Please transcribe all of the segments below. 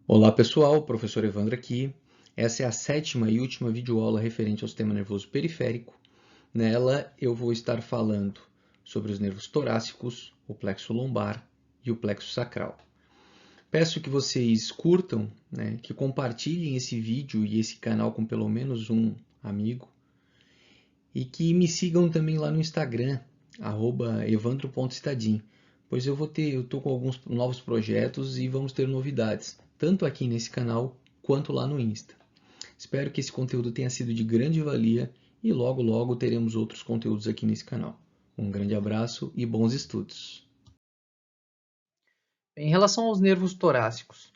Olá pessoal, professor Evandro aqui. Essa é a sétima e última videoaula referente ao sistema nervoso periférico. Nela eu vou estar falando sobre os nervos torácicos, o plexo lombar e o plexo sacral. Peço que vocês curtam, que compartilhem esse vídeo e esse canal com pelo menos um amigo e que me sigam também lá no Instagram, @evandro.stadim, pois eu estou com alguns novos projetos e vamos ter novidades, tanto aqui nesse canal quanto lá no Insta. Espero que esse conteúdo tenha sido de grande valia e logo logo teremos outros conteúdos aqui nesse canal. Um grande abraço e bons estudos! Em relação aos nervos torácicos,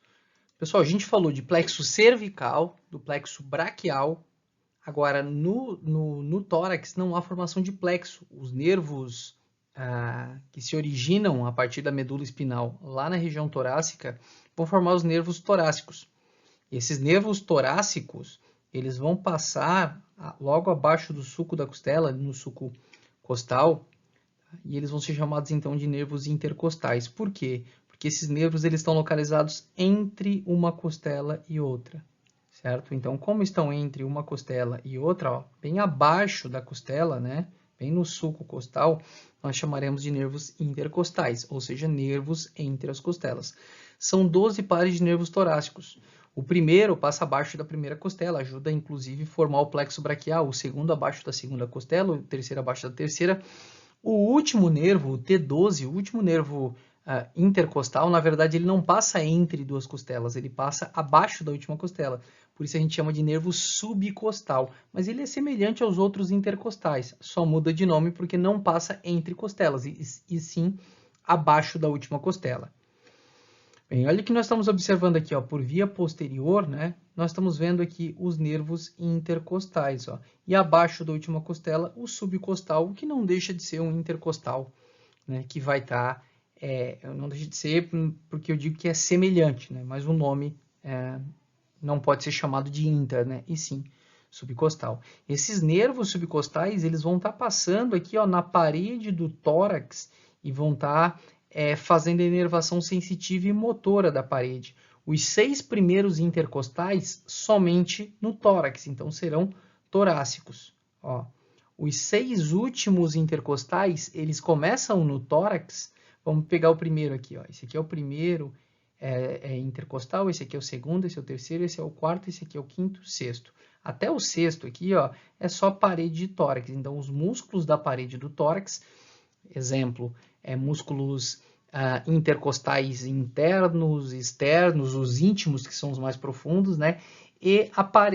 pessoal, a gente falou de plexo cervical, do plexo braquial. Agora, no tórax não há formação de plexo. Os nervos que se originam a partir da medula espinal lá na região torácica vão formar os nervos torácicos. Esses nervos torácicos, eles vão passar logo abaixo do sulco da costela, no sulco costal, e eles vão ser chamados então de nervos intercostais. Por quê? Porque esses nervos eles estão localizados entre uma costela e outra, certo? Então, como estão entre uma costela e outra, ó, bem abaixo da costela, né, bem no sulco costal, nós chamaremos de nervos intercostais, ou seja, nervos entre as costelas. São 12 pares de nervos torácicos. O primeiro passa abaixo da primeira costela, ajuda inclusive a formar o plexo braquial, o segundo abaixo da segunda costela, o terceiro abaixo da terceira. O último nervo, o T12, o último nervo intercostal, na verdade, ele não passa entre duas costelas, ele passa abaixo da última costela. Por isso a gente chama de nervo subcostal. Mas ele é semelhante aos outros intercostais, só muda de nome porque não passa entre costelas, e sim abaixo da última costela. Bem, olha o que nós estamos observando aqui, ó, por via posterior, né? Nós estamos vendo aqui os nervos intercostais, ó, e abaixo da última costela, o subcostal, que não deixa de ser um intercostal, né? Que vai estar, não deixa de ser, porque eu digo que é semelhante, né? Mas o nome não pode ser chamado de inter, né? E sim subcostal. Esses nervos subcostais, eles vão estar passando aqui, ó, na parede do tórax e vão estar fazendo a inervação sensitiva e motora da parede. Os 6 primeiros intercostais somente no tórax, então serão torácicos. Ó. Os 6 últimos intercostais, eles começam no tórax. Vamos pegar o primeiro aqui. Ó. Esse aqui é o primeiro intercostal, esse aqui é o segundo, esse é o terceiro, esse é o quarto, esse aqui é o quinto, sexto. Até o sexto aqui, ó, é só parede de tórax. Então, os músculos da parede do tórax, exemplo, músculos intercostais internos, externos, os íntimos, que são os mais profundos, né? E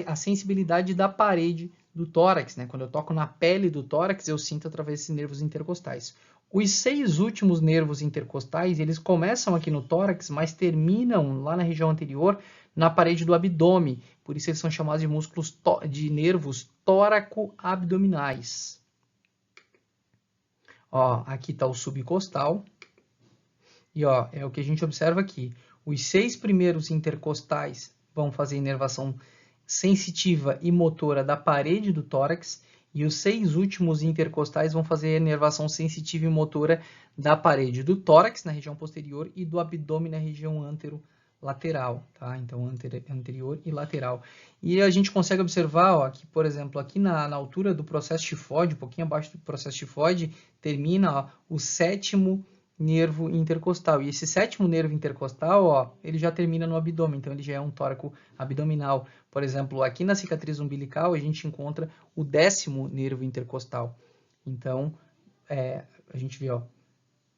a sensibilidade da parede do tórax, né? Quando eu toco na pele do tórax, eu sinto através desses nervos intercostais. Os 6 últimos nervos intercostais, eles começam aqui no tórax, mas terminam lá na região anterior, na parede do abdômen. Por isso eles são chamados de músculos de nervos tóraco-abdominais. Ó, aqui está o subcostal. E ó, é o que a gente observa aqui. Os 6 primeiros intercostais vão fazer inervação sensitiva e motora da parede do tórax, e os 6 últimos intercostais vão fazer inervação sensitiva e motora da parede do tórax, na região posterior, e do abdômen, na região anterolateral, tá? Então, anterior e lateral. E a gente consegue observar, ó, que, por exemplo, aqui na altura do processo tifoide, um pouquinho abaixo do processo tifoide, termina ó, o 7º nervo intercostal. E esse 7º nervo intercostal, ó, ele já termina no abdômen, então ele já é um tóraco abdominal. Por exemplo, aqui na cicatriz umbilical, a gente encontra o 10º nervo intercostal. Então, a gente vê, ó,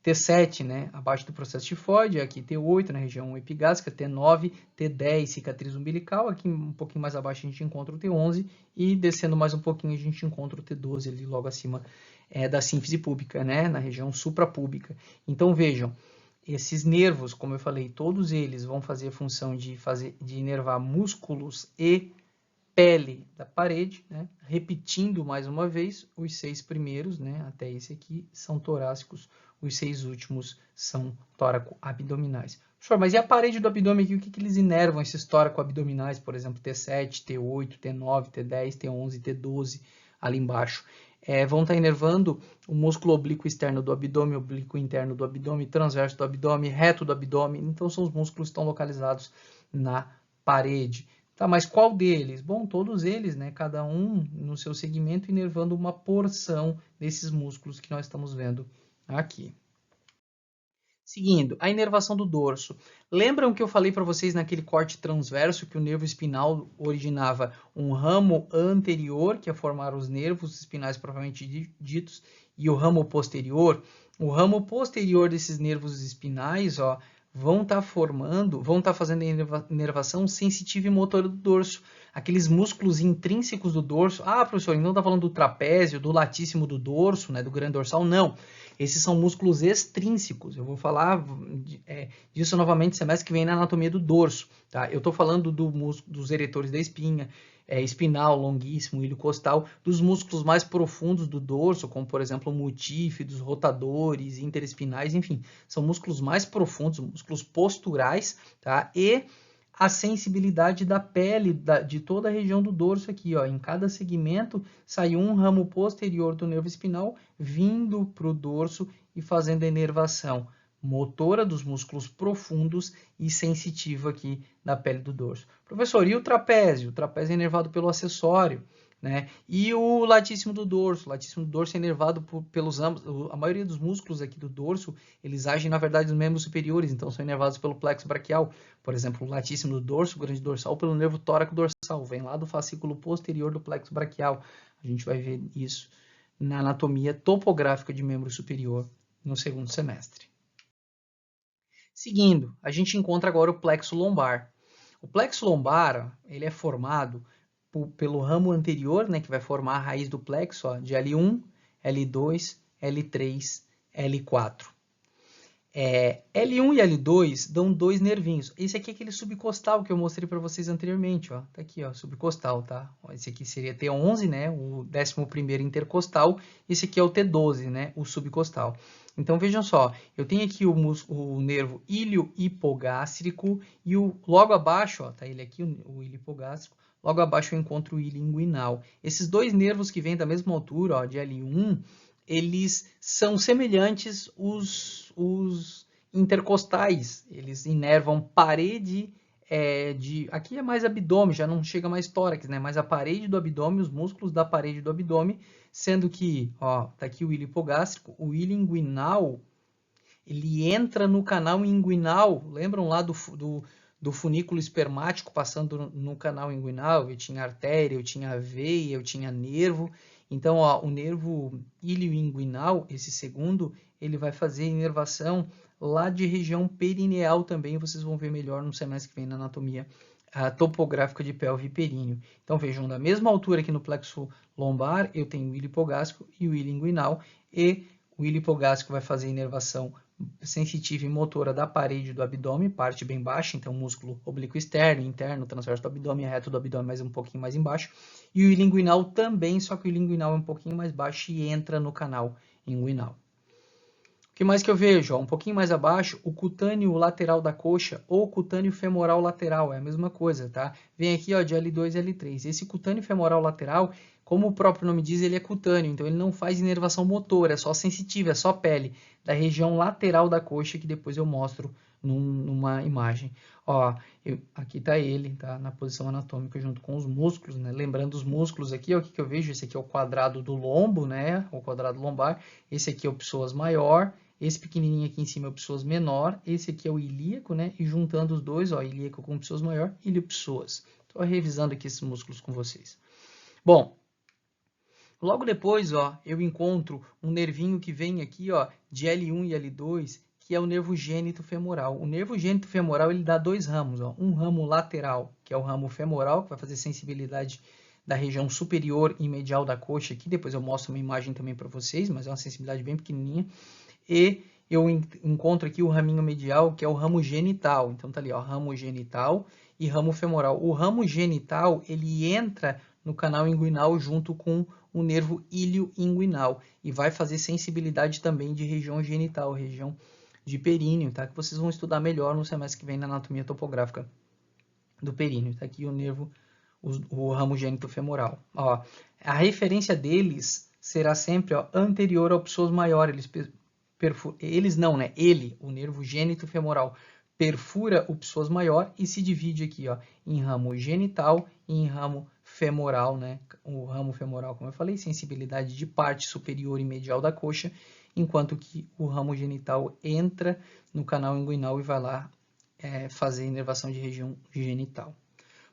T7, né, abaixo do processo tifoide, aqui T8 na região epigástrica, T9, T10, cicatriz umbilical, aqui um pouquinho mais abaixo a gente encontra o T11 e descendo mais um pouquinho a gente encontra o T12 ali logo acima da sínfise púbica, né, na região suprapúbica. Então vejam, esses nervos, como eu falei, todos eles vão fazer a função de inervar músculos e pele da parede, né? Repetindo mais uma vez, os 6 primeiros, né, até esse aqui, são torácicos, os 6 últimos são tóraco-abdominais. Professor, mas e a parede do abdômen aqui, o que eles inervam, esses tóraco-abdominais, por exemplo, T7, T8, T9, T10, T11, T12, ali embaixo? vão estar inervando o músculo oblíquo externo do abdômen, oblíquo interno do abdômen, transverso do abdômen, reto do abdômen. Então, são os músculos que estão localizados na parede. Tá, mas qual deles? Bom, todos eles, né? Cada um no seu segmento, inervando uma porção desses músculos que nós estamos vendo aqui. Seguindo, a inervação do dorso. Lembram que eu falei para vocês naquele corte transverso que o nervo espinal originava um ramo anterior, que é formar os nervos espinais propriamente ditos, e o ramo posterior? O ramo posterior desses nervos espinais, ó, vão estar fazendo a inervação sensitiva e motora do dorso. Aqueles músculos intrínsecos do dorso. Ah, professor, então está falando do trapézio, do latíssimo do dorso, né, do grande dorsal? Não. Esses são músculos extrínsecos. Eu vou falar disso novamente semestre que vem na anatomia do dorso. Tá? Eu estou falando dos eretores da espinha, espinal, longuíssimo, ilho costal, dos músculos mais profundos do dorso, como por exemplo o mutífidos, rotadores, interespinais, enfim, são músculos mais profundos, músculos posturais, tá? E a sensibilidade da pele de toda a região do dorso aqui, ó. Em cada segmento sai um ramo posterior do nervo espinal vindo para o dorso e fazendo a inervação motora dos músculos profundos e sensitiva aqui da pele do dorso. Professor, e o trapézio? O trapézio é inervado pelo acessório, né? E o latíssimo do dorso? O latíssimo do dorso é inervado pelos ambos. A maioria dos músculos aqui do dorso, eles agem, na verdade, nos membros superiores, então são inervados pelo plexo braquial. Por exemplo, o latíssimo do dorso, o grande dorsal, pelo nervo tóraco dorsal, vem lá do fascículo posterior do plexo braquial. A gente vai ver isso na anatomia topográfica de membro superior no segundo semestre. Seguindo, a gente encontra agora o plexo lombar. O plexo lombar, ele é formado pelo ramo anterior, né, que vai formar a raiz do plexo, ó, de L1, L2, L3, L4. L1 e L2 dão dois nervinhos. Esse aqui é aquele subcostal que eu mostrei para vocês anteriormente, ó. Tá aqui, ó, subcostal, tá? Esse aqui seria T11, né, o 11º intercostal. Esse aqui é o T12, né, o subcostal. Então, vejam só, eu tenho aqui o nervo ilio-hipogástrico e logo abaixo, ó, tá ele aqui, o ilho hipogástrico, logo abaixo eu encontro o ilho inguinal. Esses dois nervos que vêm da mesma altura, ó, de L1, eles são semelhantes os intercostais. Eles inervam parede aqui é mais abdômen, já não chega mais tórax, né? Mas a parede do abdômen, os músculos da parede do abdômen, sendo que, ó, tá aqui o ilho hipogástrico, o ilho inguinal, ele entra no canal inguinal. Lembram lá do funículo espermático passando no canal inguinal? Eu tinha artéria, eu tinha veia, eu tinha nervo. Então, ó, o nervo ilioinguinal, esse segundo, ele vai fazer inervação lá de região perineal também. Vocês vão ver melhor no semestre que vem na anatomia topográfica de pelve e períneo. Então, vejam, da mesma altura aqui no plexo lombar, eu tenho o ilho hipogástrico e o ilho inguinal, e o ilho hipogástrico vai fazer inervação sensitiva e motora da parede do abdômen, parte bem baixa, então músculo oblíquo externo, interno, transverso do abdômen, reto do abdômen, mas um pouquinho mais embaixo. E o ilho inguinal também, só que o ilho inguinal é um pouquinho mais baixo e entra no canal inguinal. O que mais que eu vejo? Ó, um pouquinho mais abaixo, o cutâneo lateral da coxa ou cutâneo femoral lateral, é a mesma coisa, tá? Vem aqui, ó, de L2 e L3. Esse cutâneo femoral lateral, como o próprio nome diz, ele é cutâneo, então ele não faz inervação motora, é só sensitiva, é só pele, da região lateral da coxa, que depois eu mostro numa imagem. Ó, aqui tá ele, tá? Na posição anatômica junto com os músculos, né? Lembrando os músculos aqui, ó, o que eu vejo? Esse aqui é o quadrado do lombo, né? O quadrado lombar. Esse aqui é o psoas maior. Esse pequenininho aqui em cima é o psoas menor, esse aqui é o ilíaco, né? E juntando os dois, ó, ilíaco com psoas maior, iliopsoas. Estou revisando aqui esses músculos com vocês. Bom, logo depois, ó, eu encontro um nervinho que vem aqui, ó, de L1 e L2, que é o nervo gênito femoral. O nervo gênito femoral, ele dá dois ramos, ó. Um ramo lateral, que é o ramo femoral, que vai fazer sensibilidade da região superior e medial da coxa aqui. Depois eu mostro uma imagem também para vocês, mas é uma sensibilidade bem pequenininha. E eu encontro aqui o raminho medial, que é o ramo genital. Então, tá ali, ó, ramo genital e ramo femoral. O ramo genital, ele entra no canal inguinal junto com o nervo ilio-inguinal e vai fazer sensibilidade também de região genital, região de períneo, tá? Que vocês vão estudar melhor no semestre que vem na anatomia topográfica do períneo. Tá aqui o nervo, o ramo gênito femoral. Ó, a referência deles será sempre, ó, anterior ao psoas maior. Eles não, né? Ele, o nervo gênito femoral, perfura o psoas maior e se divide aqui, ó, em ramo genital e em ramo femoral, né? O ramo femoral, como eu falei, sensibilidade de parte superior e medial da coxa, enquanto que o ramo genital entra no canal inguinal e vai lá fazer inervação de região genital.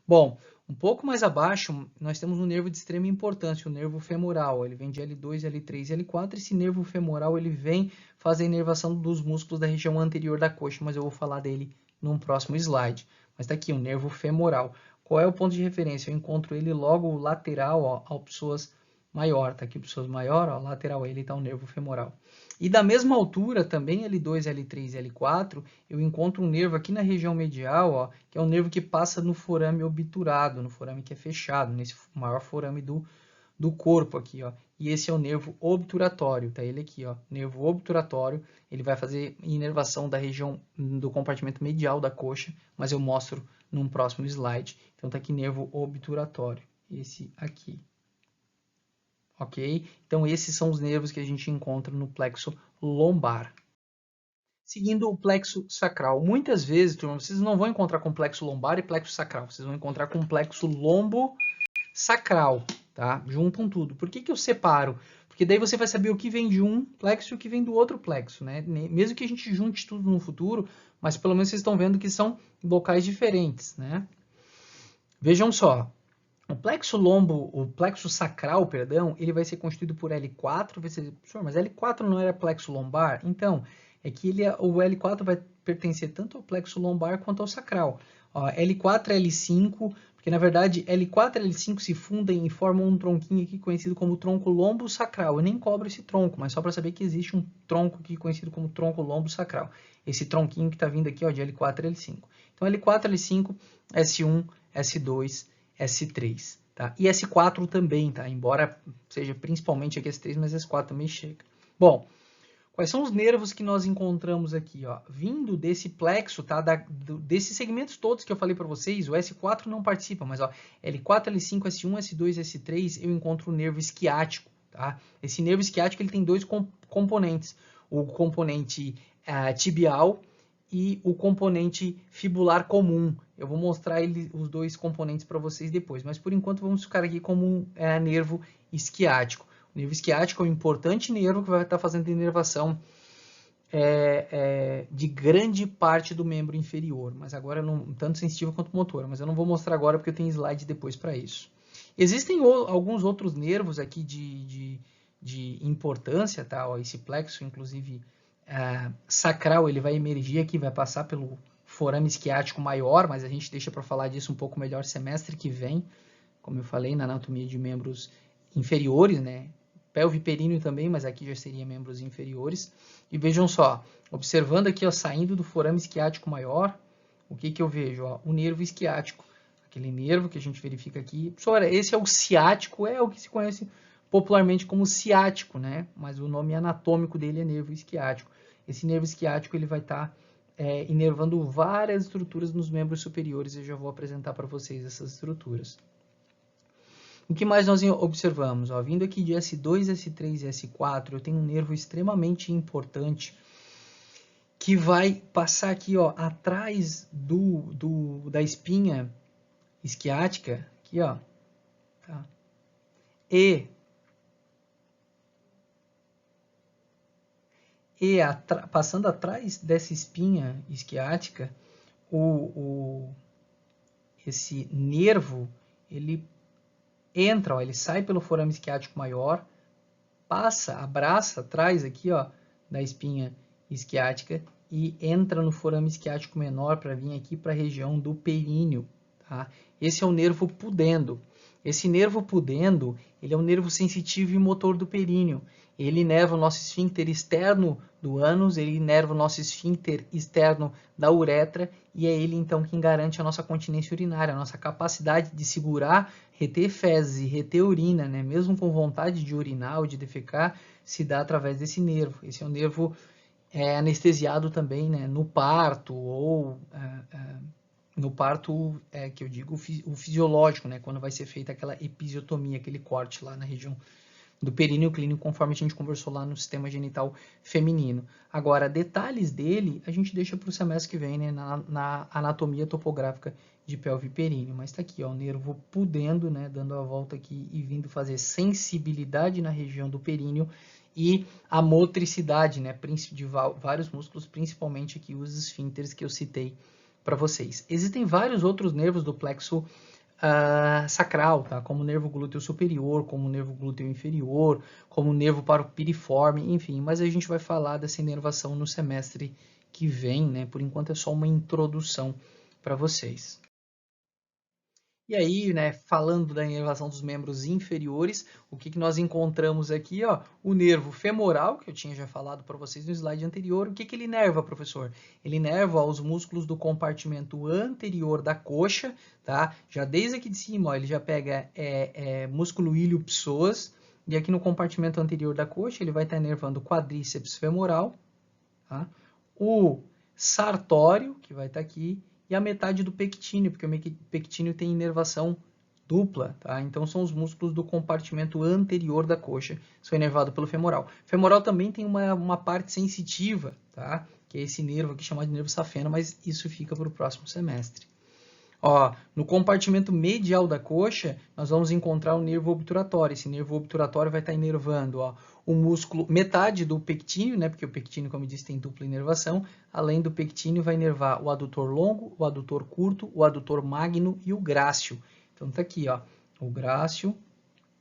Bom, um pouco mais abaixo, nós temos um nervo de extrema importância, o nervo femoral. Ele vem de L2, L3 e L4. Esse nervo femoral ele vem fazer a inervação dos músculos da região anterior da coxa, mas eu vou falar dele num próximo slide. Mas está aqui, o nervo femoral. Qual é o ponto de referência? Eu encontro ele logo lateral, ó, ao psoas maior. Está aqui o psoas maior, ó, lateral a ele está o nervo femoral. E da mesma altura, também L2, L3 e L4, eu encontro um nervo aqui na região medial, ó, que é um nervo que passa no forame obturado, no forame que é fechado, nesse maior forame do corpo aqui, ó. E esse é o nervo obturatório, tá ele aqui, ó, nervo obturatório. Ele vai fazer inervação da região do compartimento medial da coxa, mas eu mostro num próximo slide. Então tá aqui nervo obturatório, esse aqui. Ok? Então, esses são os nervos que a gente encontra no plexo lombar. Seguindo o plexo sacral. Muitas vezes, turma, vocês não vão encontrar com plexo lombar e plexo sacral. Vocês vão encontrar com plexo lombo-sacral, tá? Juntam tudo. Por que eu separo? Porque daí você vai saber o que vem de um plexo e o que vem do outro plexo, né? Mesmo que a gente junte tudo no futuro, mas pelo menos vocês estão vendo que são locais diferentes, né? Vejam só. O plexo sacral, perdão, ele vai ser constituído por L4. Vai ser, professor, mas L4 não era plexo lombar? Então, é que o L4 vai pertencer tanto ao plexo lombar quanto ao sacral. Ó, L4 e L5, porque na verdade L4 e L5 se fundem e formam um tronquinho aqui conhecido como tronco lombo-sacral. Eu nem cobro esse tronco, mas só para saber que existe um tronco aqui conhecido como tronco lombo-sacral. Esse tronquinho que está vindo aqui, ó, de L4 e L5. Então, L4, L5, S1, S2, S3, tá? E S4 também, tá? Embora seja principalmente aqui S3, mas S4 também chega. Bom, quais são os nervos que nós encontramos aqui, ó? Vindo desse plexo, tá? Desses segmentos todos que eu falei para vocês, o S4 não participa, mas ó, L4, L5, S1, S2, S3, eu encontro o nervo esquiático, tá? Esse nervo esquiático ele tem dois componentes, o componente tibial e o componente fibular comum. Eu vou mostrar os dois componentes para vocês depois, mas por enquanto vamos ficar aqui como um nervo esquiático. O nervo esquiático é um importante nervo que vai estar fazendo inervação de grande parte do membro inferior, mas agora não tanto sensitiva quanto motora, mas eu não vou mostrar agora porque eu tenho slide depois para isso. Existem alguns outros nervos aqui de importância, tá? Ó, esse plexo, inclusive, sacral, ele vai emergir aqui, vai passar pelo forame esquiático maior, mas a gente deixa para falar disso um pouco melhor semestre que vem, como eu falei, na anatomia de membros inferiores, né? Pelviperíneo também, mas aqui já seria membros inferiores. E vejam só, observando aqui, ó, saindo do forame esquiático maior, o que eu vejo? Ó, o nervo esquiático, aquele nervo que a gente verifica aqui. Professor, esse é o ciático, é o que se conhece popularmente como ciático, né? Mas o nome anatômico dele é nervo esquiático. Esse nervo esquiático ele vai estar inervando várias estruturas nos membros superiores. Eu já vou apresentar para vocês essas estruturas. O que mais nós observamos? Ó, vindo aqui de S2, S3 e S4, eu tenho um nervo extremamente importante que vai passar aqui, ó, atrás da espinha isquiática, aqui, ó, tá? E passando atrás dessa espinha isquiática, esse nervo, ele entra, ó, ele sai pelo forame isquiático maior, abraça atrás aqui, ó, da espinha isquiática e entra no forame isquiático menor para vir aqui para a região do períneo, tá? Esse é o nervo pudendo. Esse nervo pudendo, ele é um nervo sensitivo e motor do períneo. Ele inerva o nosso esfíncter externo do ânus, ele inerva o nosso esfíncter externo da uretra, e é ele então quem garante a nossa continência urinária, a nossa capacidade de segurar, reter fezes e reter urina, né? Mesmo com vontade de urinar ou de defecar, se dá através desse nervo. Esse é um nervo anestesiado também, né? No parto ou no parto, que eu digo o fisiológico, né? Quando vai ser feita aquela episiotomia, aquele corte lá na região do períneo clínico, conforme a gente conversou lá no sistema genital feminino. Agora, detalhes dele, a gente deixa para o semestre que vem, né, na anatomia topográfica de pelve e períneo. Mas está aqui, ó, o nervo pudendo, né, dando a volta aqui e vindo fazer sensibilidade na região do períneo e a motricidade, né, de vários músculos, principalmente aqui os esfínteres que eu citei para vocês. Existem vários outros nervos do plexo sacral, tá? Como o nervo glúteo superior, como o nervo glúteo inferior, como o nervo piriforme, enfim. Mas a gente vai falar dessa inervação no semestre que vem, né? Por enquanto é só uma introdução para vocês. E aí, né, falando da inervação dos membros inferiores, o que nós encontramos aqui? Ó, o nervo femoral, que eu tinha já falado para vocês no slide anterior. O que ele inerva, professor? Ele inerva os músculos do compartimento anterior da coxa, tá? Já desde aqui de cima, ó, ele já pega músculo ilho-psoas, e aqui no compartimento anterior da coxa, ele vai estar inervando o quadríceps femoral, tá? O sartório, que vai estar aqui, e a metade do pectíneo, porque o pectíneo tem inervação dupla, tá? Então são os músculos do compartimento anterior da coxa, são inervados pelo femoral. O femoral também tem uma parte sensitiva, tá? Que é esse nervo aqui chamado de nervo safeno, mas isso fica para o próximo semestre. Ó, no compartimento medial da coxa, nós vamos encontrar o nervo obturatório. Esse nervo obturatório vai estar inervando, ó, o músculo, metade do pectíneo, né? Porque o pectíneo, como eu disse, tem dupla inervação. Além do pectíneo, vai inervar o adutor longo, o adutor curto, o adutor magno e o grácil. Então tá aqui, ó, o grácil,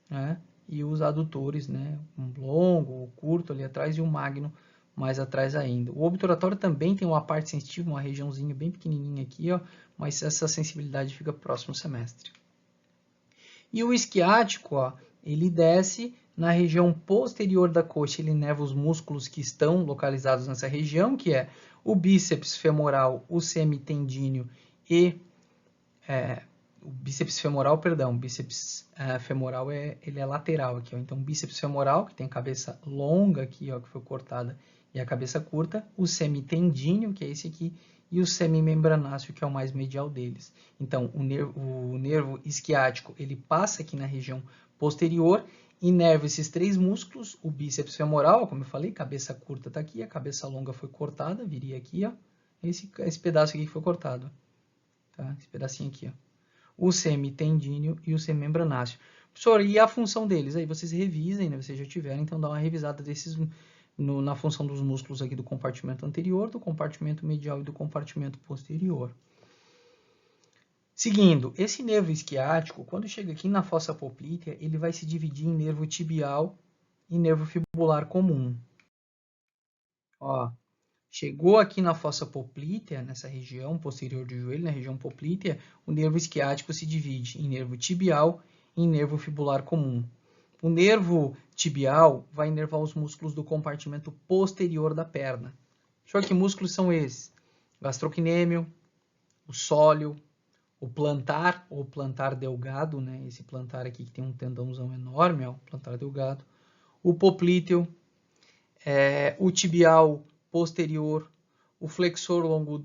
né? E os adutores, né? Um longo, o curto ali atrás e o magno mais atrás ainda. O obturatório também tem uma parte sensitiva, uma regiãozinha bem pequenininha aqui, ó, mas essa sensibilidade fica próximo semestre. E o isquiático, ó, ele desce na região posterior da coxa, ele inerva os músculos que estão localizados nessa região, que é o bíceps femoral, o semitendíneo e o bíceps femoral, perdão, o bíceps femoral ele é lateral aqui, ó. Então o bíceps femoral, que tem a cabeça longa aqui, ó, que foi cortada, e a cabeça curta, o semitendíneo, que é esse aqui, e o semimembranáceo, que é o mais medial deles. Então, o nervo isquiático, ele passa aqui na região posterior, inerva esses três músculos, o bíceps femoral, como eu falei, cabeça curta está aqui, a cabeça longa foi cortada, viria aqui, ó, esse pedaço aqui que foi cortado, tá? Esse pedacinho aqui, ó. O semitendíneo e o semimembranáceo. Professor, e a função deles? Aí vocês revisem, né? Vocês já tiveram, então dá uma revisada desses na função dos músculos aqui do compartimento anterior, do compartimento medial e do compartimento posterior. Seguindo, esse nervo isquiático, quando chega aqui na fossa poplítea, ele vai se dividir em nervo tibial e nervo fibular comum. Ó, chegou aqui na fossa poplítea, nessa região posterior do joelho, na região poplítea, o nervo isquiático se divide em nervo tibial e em nervo fibular comum. O nervo tibial vai inervar os músculos do compartimento posterior da perna. Deixa eu ver que músculos são esses. O gastrocnêmio, o sóleo, o plantar, ou plantar delgado, né? Esse plantar aqui que tem um tendãozão enorme, ó, plantar delgado. O poplíteo, o tibial posterior, o flexor longo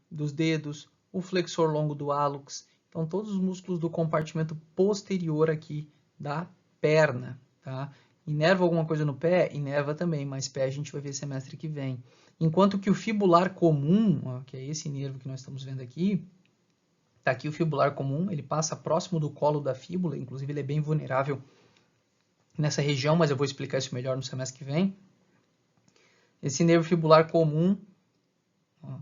dos dedos, o flexor longo do hálux. Então, todos os músculos do compartimento posterior aqui da perna, tá? Inerva alguma coisa no pé? Inerva também, mas pé a gente vai ver semestre que vem. Enquanto que o fibular comum, ó, que é esse nervo que nós estamos vendo aqui, tá aqui o fibular comum, ele passa próximo do colo da fíbula, inclusive ele é bem vulnerável nessa região, mas eu vou explicar isso melhor no semestre que vem. Esse nervo fibular comum, ó,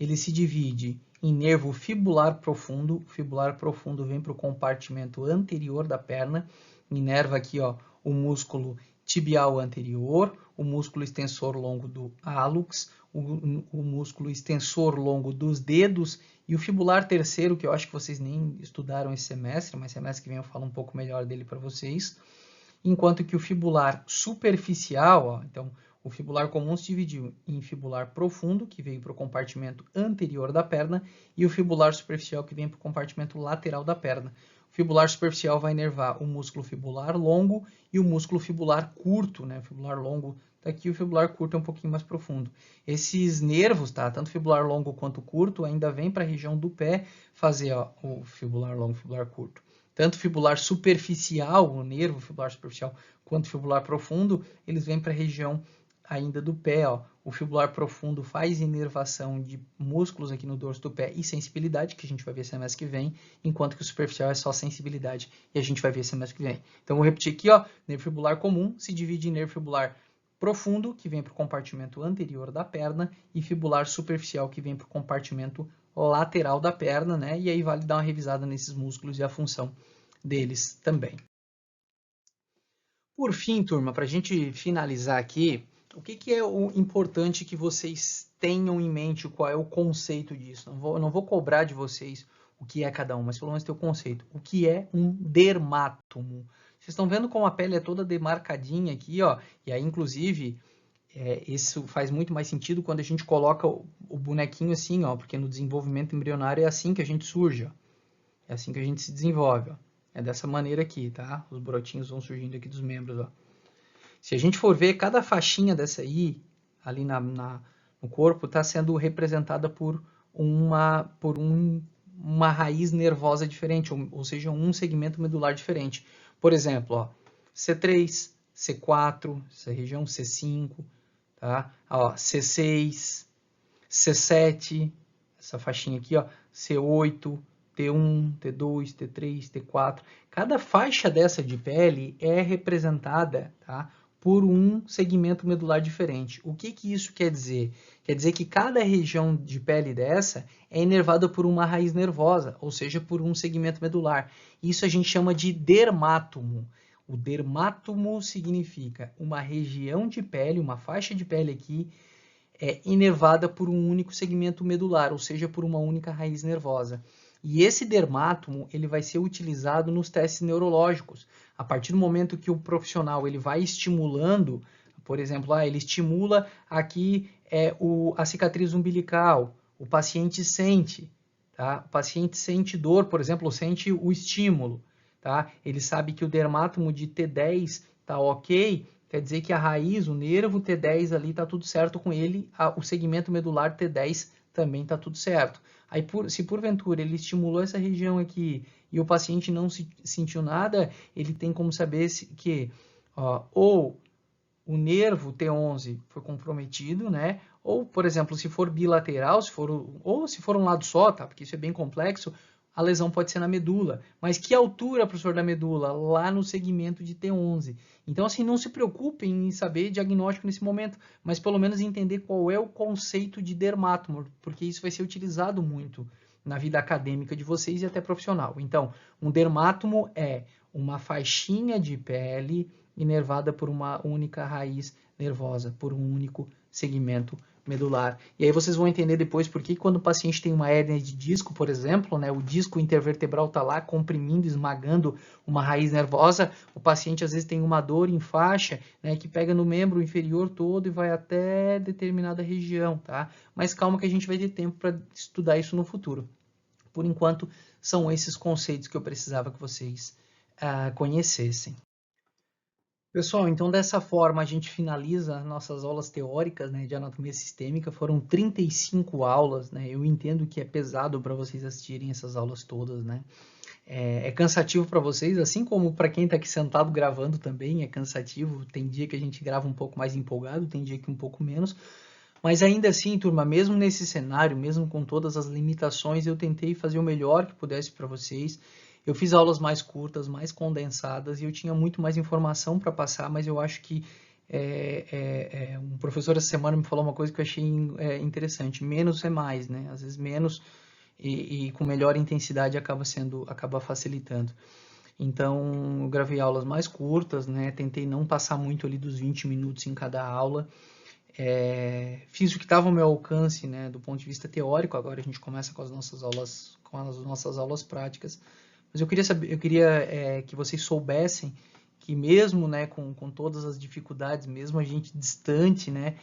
ele se divide em nervo fibular profundo. O fibular profundo vem para o compartimento anterior da perna, inerva aqui, ó, o músculo tibial anterior, o músculo extensor longo do hálux, o músculo extensor longo dos dedos e o fibular terceiro, que eu acho que vocês nem estudaram esse semestre, mas semestre que vem eu falo um pouco melhor dele para vocês. Enquanto que o fibular superficial, ó, então o fibular comum se dividiu em fibular profundo, que veio para o compartimento anterior da perna, e o fibular superficial, que vem para o compartimento lateral da perna. O fibular superficial vai inervar o músculo fibular longo e o músculo fibular curto, né? O fibular longo está aqui, o fibular curto é um pouquinho mais profundo. Esses nervos, tá? Tanto fibular longo quanto curto, ainda vem para a região do pé fazer, ó, o fibular longo e o fibular curto. tanto fibular superficial, o nervo fibular superficial, quanto fibular profundo, eles vêm para a região ainda do pé, ó. O fibular profundo faz inervação de músculos aqui no dorso do pé e sensibilidade, que a gente vai ver semestre que vem, enquanto que o superficial é só sensibilidade, e a gente vai ver semestre que vem. Então, vou repetir aqui, ó, nervo fibular comum se divide em nervo fibular profundo, que vem para o compartimento anterior da perna, e fibular superficial, que vem para o compartimento lateral da perna, né? E aí vale dar uma revisada nesses músculos e a função deles também. Por fim, turma, para a gente finalizar aqui, o que é o importante que vocês tenham em mente, qual é o conceito disso? Não vou cobrar de vocês o que é cada um, mas pelo menos ter o conceito. O que é um dermátomo? Vocês estão vendo como a pele é toda demarcadinha aqui, ó, e aí, inclusive, isso faz muito mais sentido quando a gente coloca o bonequinho assim, ó, porque no desenvolvimento embrionário é assim que a gente surge, ó. É assim que a gente se desenvolve, ó. É dessa maneira aqui, tá? Os brotinhos vão surgindo aqui dos membros, ó. Se a gente for ver, cada faixinha dessa aí, ali no corpo, está sendo representada por uma raiz nervosa diferente, ou seja, um segmento medular diferente. Por exemplo, ó, C3, C4, essa região C5, tá? Ó, C6, C7, essa faixinha aqui, ó, C8, T1, T2, T3, T4. Cada faixa dessa de pele é representada, tá, por um segmento medular diferente. O que isso quer dizer? Quer dizer que cada região de pele dessa é inervada por uma raiz nervosa, ou seja, por um segmento medular. Isso a gente chama de dermátomo. O dermátomo significa uma região de pele, uma faixa de pele aqui, inervada por um único segmento medular, ou seja, por uma única raiz nervosa. E esse dermátomo ele vai ser utilizado nos testes neurológicos. A partir do momento que o profissional ele vai estimulando, por exemplo, ele estimula aqui a cicatriz umbilical, o paciente sente, tá? O paciente sente dor, por exemplo, sente o estímulo, tá? Ele sabe que o dermátomo de T10 está ok, quer dizer que a raiz, o nervo T10 ali está tudo certo com ele, o segmento medular T10 também está tudo certo. Aí, se porventura ele estimulou essa região aqui e o paciente não sentiu nada, ele tem como saber que ou o nervo T11 foi comprometido, né? Ou, por exemplo, se for bilateral, ou se for um lado só, tá? Porque isso é bem complexo, a lesão pode ser na medula. Mas que altura, professor, da medula? Lá no segmento de T11. Então, assim, não se preocupem em saber diagnóstico nesse momento, mas pelo menos entender qual é o conceito de dermátomo, porque isso vai ser utilizado muito na vida acadêmica de vocês e até profissional. Então, um dermátomo é uma faixinha de pele inervada por uma única raiz nervosa, por um único segmento medular. E aí vocês vão entender depois por que quando o paciente tem uma hérnia de disco, por exemplo, né, o disco intervertebral está lá comprimindo, esmagando uma raiz nervosa, o paciente às vezes tem uma dor em faixa, né, que pega no membro inferior todo e vai até determinada região, tá? Mas calma que a gente vai ter tempo para estudar isso no futuro. Por enquanto, são esses conceitos que eu precisava que vocês conhecessem. Pessoal, então dessa forma a gente finaliza nossas aulas teóricas, né, de anatomia sistêmica. Foram 35 aulas, né? Eu entendo que é pesado para vocês assistirem essas aulas todas, né? É cansativo para vocês, assim como para quem está aqui sentado gravando também é cansativo. Tem dia que a gente grava um pouco mais empolgado, tem dia que um pouco menos. Mas ainda assim, turma, mesmo nesse cenário, mesmo com todas as limitações, eu tentei fazer o melhor que pudesse para vocês. Eu fiz aulas mais curtas, mais condensadas, e eu tinha muito mais informação para passar, mas eu acho que um professor essa semana me falou uma coisa que eu achei interessante. Menos é mais, né? Às vezes menos e com melhor intensidade acaba facilitando. Então, eu gravei aulas mais curtas, né? Tentei não passar muito ali dos 20 minutos em cada aula. Fiz o que estava ao meu alcance, né, do ponto de vista teórico. Agora a gente começa com as nossas aulas práticas. Mas eu queria que vocês soubessem que mesmo, né, com todas as dificuldades, mesmo a gente distante, né,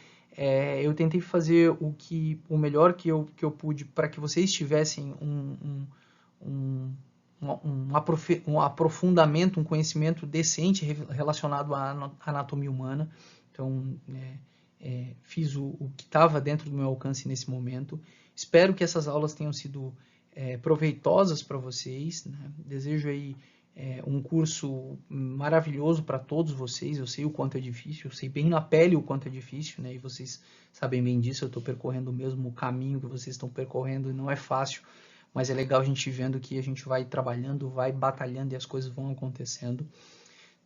eu tentei fazer o melhor que eu pude para que vocês tivessem um aprofundamento, um conhecimento decente relacionado à anatomia humana. Então, fiz o que estava dentro do meu alcance nesse momento. Espero que essas aulas tenham sido proveitosas para vocês, né? Desejo aí um curso maravilhoso para todos vocês. Eu sei o quanto é difícil, eu sei bem na pele o quanto é difícil, né? E vocês sabem bem disso. Eu estou percorrendo o mesmo caminho que vocês estão percorrendo e não é fácil, mas é legal a gente vendo que a gente vai trabalhando, vai batalhando e as coisas vão acontecendo.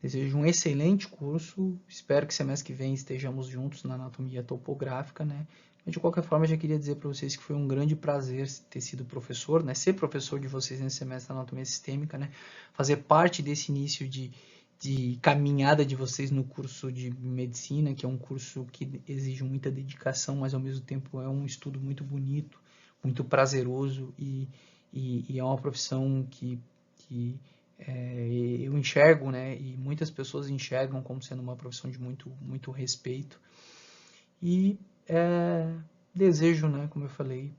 Desejo um excelente curso, espero que semestre que vem estejamos juntos na anatomia topográfica, né? Mas de qualquer forma, eu já queria dizer para vocês que foi um grande prazer ter sido professor, né? Ser professor de vocês nesse semestre de anatomia sistêmica, né? Fazer parte desse início de caminhada de vocês no curso de medicina, que é um curso que exige muita dedicação, mas ao mesmo tempo é um estudo muito bonito, muito prazeroso e é uma profissão que eu enxergo, né, e muitas pessoas enxergam como sendo uma profissão de muito respeito. E desejo, né, como eu falei,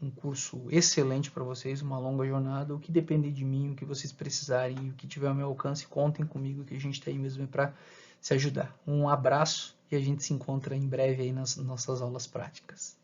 um curso excelente para vocês, uma longa jornada. O que depender de mim, o que vocês precisarem, o que tiver ao meu alcance, contem comigo, que a gente está aí mesmo para se ajudar. Um abraço e a gente se encontra em breve aí nas nossas aulas práticas.